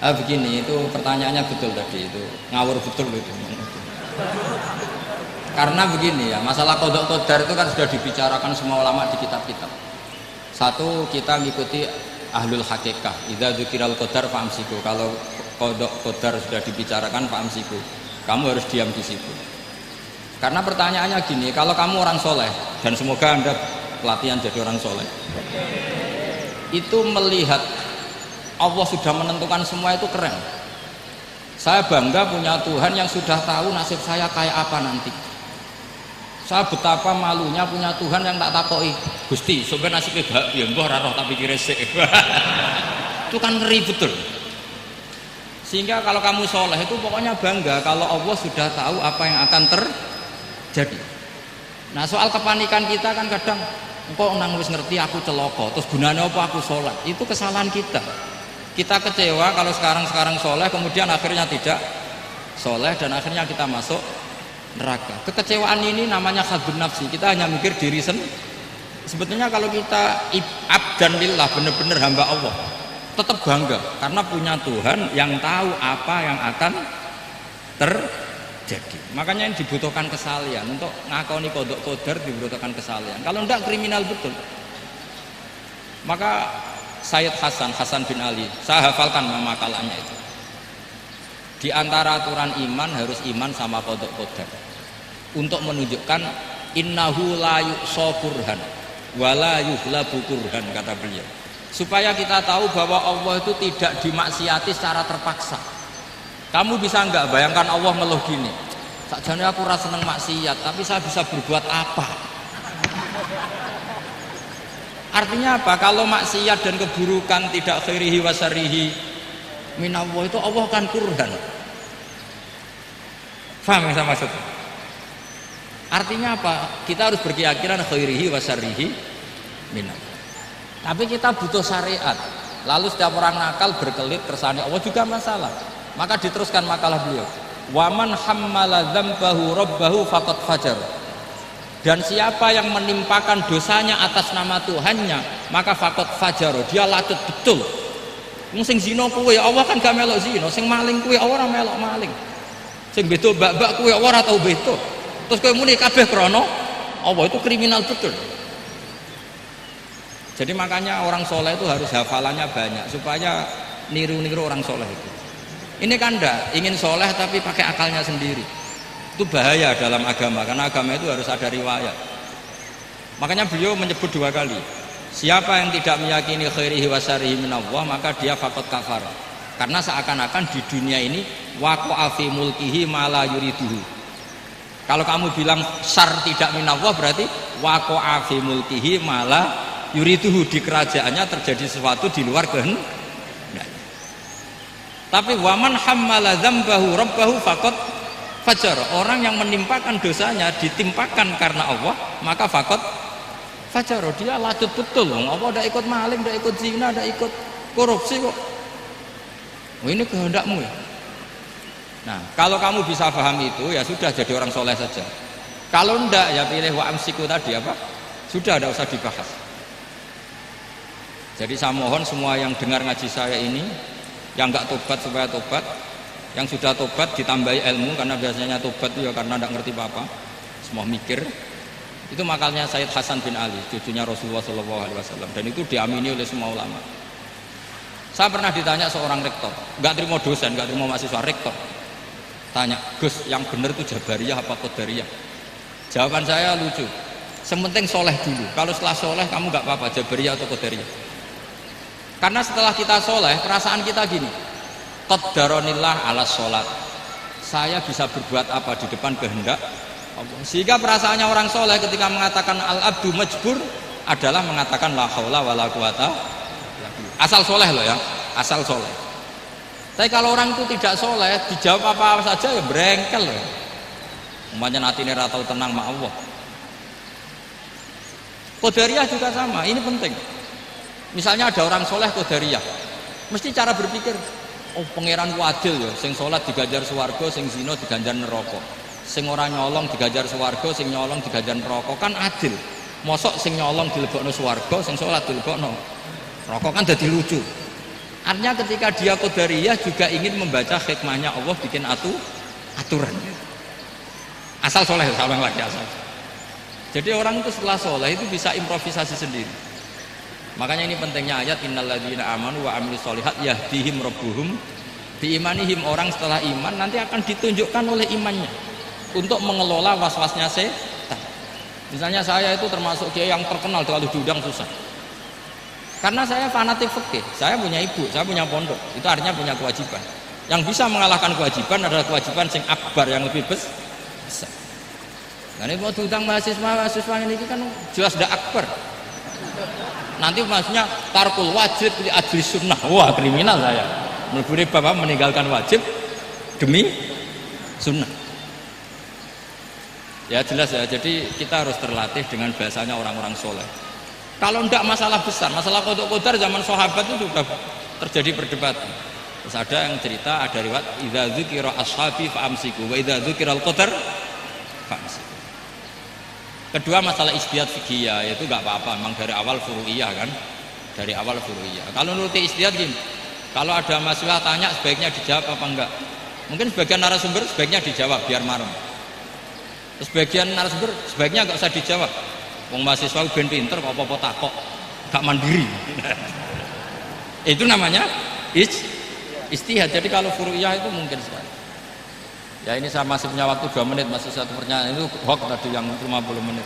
Begini, itu pertanyaannya betul tadi, itu ngawur betul itu. Karena begini ya, masalah qadha qadar itu kan sudah dibicarakan semua ulama di kitab-kitab. Satu, kita mengikuti ahlul hakikah, idza dzikiral qadar fa'amsiku. Kalau qadha qadar sudah dibicarakan fa'amsiku, kamu harus diam di situ. Karena pertanyaannya gini, kalau kamu orang soleh, dan semoga Anda pelatihan jadi orang soleh, itu melihat Allah sudah menentukan semua, itu keren. Saya bangga punya Tuhan yang sudah tahu nasib saya kayak apa nanti. Saya betapa malunya punya Tuhan yang tak takoi, Gusti sebenarnya nasibnya gak ya mbah ora roh tapi kira sik. Itu kan ngeri betul. Sehingga kalau kamu soleh itu pokoknya bangga kalau Allah sudah tahu apa yang akan terjadi. Nah, soal kepanikan kita kan kadang kok nang wis ngerti aku celoko, terus gunanya apa aku sholat? Itu kesalahan kita. Kita kecewa kalau sekarang soleh, kemudian akhirnya tidak soleh dan akhirnya kita masuk neraka. Kekecewaan ini namanya khadun nafsi. Kita hanya mikir diri sendiri. Sebetulnya kalau kita abdan lillah, benar-benar hamba Allah, tetap bangga karena punya Tuhan yang tahu apa yang akan terjadi. Makanya yang dibutuhkan kesalian untuk ngakoni qadha qadar, dibutuhkan kesalian. Kalau enggak kriminal betul. Maka Sayyid Hasan bin Ali, saya hafalkan makalahnya itu. Di antara aturan iman harus iman sama qadha qadar. Untuk menunjukkan innahu la yuqsa qurhan wa la yuhlabu qurhan, kata beliau. Supaya kita tahu bahwa Allah itu tidak dimaksiati secara terpaksa. Kamu bisa enggak bayangkan Allah ngeluh gini, sakjane aku ora seneng maksiat, tapi saya bisa berbuat apa? Artinya apa? Kalau maksiat dan keburukan tidak khairihi wa syarrihi minallah, itu Allah kan kurhan. Faham yang saya maksud? Artinya apa? Kita harus berkeyakinan khairihi wa syarrihi minallah. Tapi kita butuh syariat. Lalu setiap orang nakal berkelit kersane Allah juga masalah. Maka diteruskan makalah beliau. Waman hammala dzambahu rabbahu faqad fajar. Dan siapa yang menimpakan dosanya atas nama Tuhannya, maka faqad fajar, dia lacut betul. Sing zina kuwe Allah kan gak melok zina, sing maling kuwe ora melok maling. Sing beto bak-bak kuwe ora tau beto. Terus kowe muni kabeh krana Allah, itu kriminal betul. Jadi makanya orang soleh itu harus hafalannya banyak supaya niru-niru orang soleh itu. Ini kan enggak ingin soleh tapi pakai akalnya sendiri. Itu bahaya dalam agama, karena agama itu harus ada riwayat. Makanya beliau menyebut dua kali, siapa yang tidak meyakini khairihi wa syarrihi minallah, maka dia faqad kafar. Karena seakan-akan di dunia ini waqa'a fi mulkihi ma la yuriduhu. Kalau kamu bilang syar tidak minallah, berarti waqa'a fi mulkihi ma la yuriduhu, di kerajaannya terjadi sesuatu di luar kehendak. Tapi waman hammala dzambahu rabbahu faqad fajar, orang yang menimpakan dosanya ditimpakan karena Allah, maka faqad fajar, dia lacut betul. Allah tidak ikut maling, tidak ikut zina, tidak ikut korupsi kok. Oh, ini kehendakmu ya. Nah, kalau kamu bisa paham itu, ya sudah jadi orang soleh saja. Kalau enggak, ya pilih wa amsiku tadi apa? Sudah, tidak usah dibahas. Jadi saya mohon semua yang dengar ngaji saya ini, yang enggak tobat supaya tobat, yang sudah tobat ditambahi ilmu, karena biasanya tobat itu ya karena tidak ngerti apa-apa, semua mikir. Itu makalnya Sayyid Hasan bin Ali, cucunya Rasulullah SAW, dan itu diamini oleh semua ulama. Saya pernah ditanya seorang rektor, nggak terima dosen, nggak terima mahasiswa, rektor tanya, Gus, yang benar itu Jabariyah apa Qadariyah? Jawaban saya lucu, sementing soleh dulu, kalau setelah soleh kamu nggak apa-apa Jabariyah atau Qadariyah. Karena setelah kita soleh, perasaan kita gini, qaddaronillah ala sholat, saya bisa berbuat apa di depan kehendak Allah. Sehingga perasaannya orang soleh ketika mengatakan al-abdu majbur adalah mengatakan la haula wala quwata, asal soleh loh ya, asal soleh. Tapi kalau orang itu tidak soleh, dijawab apa saja ya berengkel loh. Umpamanya natine ra tau tenang sama Allah. Qadariyah juga sama, ini penting. Misalnya ada orang soleh Qadariyah, mesti cara berpikir, oh pangeran adil ya, sing sholat diganjar swarga, sing zina diganjar neraka, sing ora nyolong diganjar swarga, sing nyolong diganjar neraka, kan adil. Mosok sing nyolong dilebokno swarga, sing sholat dilebokno neraka, kan jadi lucu. Artinya ketika dia qadariyah juga ingin membaca hikmahnya Allah bikin aturan. Asal soleh, salah lagi asal. Jadi orang itu setelah soleh itu bisa improvisasi sendiri. Makanya ini pentingnya ayat innalladzina amanu wa amilus solihat yahdihim rabbuhum biimanihim. Orang setelah iman nanti akan ditunjukkan oleh imannya untuk mengelola was-wasnya setan. Misalnya saya itu termasuk kiai yang terkenal kalau diundang susah. Karena saya fanatik fikih, saya punya ibu, saya punya pondok, itu artinya punya kewajiban. Yang bisa mengalahkan kewajiban adalah kewajiban sing akbar yang lebih besar. Nah ini mau diundang mahasiswa ini kan jelas tidak akbar. Nanti maksudnya tarkul wajib di ajli sunnah, wah kriminal saya. Meleburi bapak meninggalkan wajib demi sunnah. Ya jelas ya, jadi kita harus terlatih dengan bahasanya orang-orang soleh. Kalau tidak masalah besar, masalah qada qadar zaman sahabat itu sudah terjadi perdebatan. Terus ada yang cerita, ada riwayat idza dzukira ashabi fa'amsiku wa idza dzukiral qadar fa'amsiku. Kedua masalah ijtihad fikih, yaitu enggak apa-apa, memang dari awal furu'iyah kan. Dari awal furu'iyah. Kalau nuruti ijtihad gini, kalau ada mahasiswa tanya sebaiknya dijawab apa enggak? Mungkin sebagian narasumber sebaiknya dijawab biar marem. Terus sebagian narasumber sebaiknya enggak usah dijawab. Wong mahasiswa ben pinter kok apa-apa takok, gak mandiri. Itu namanya ijtihad. Jadi kalau furu'iyah itu mungkin sekali. Ya ini saya masih punya waktu 2 menit, masih satu pertanyaan itu hoax tadi yang 50 menit.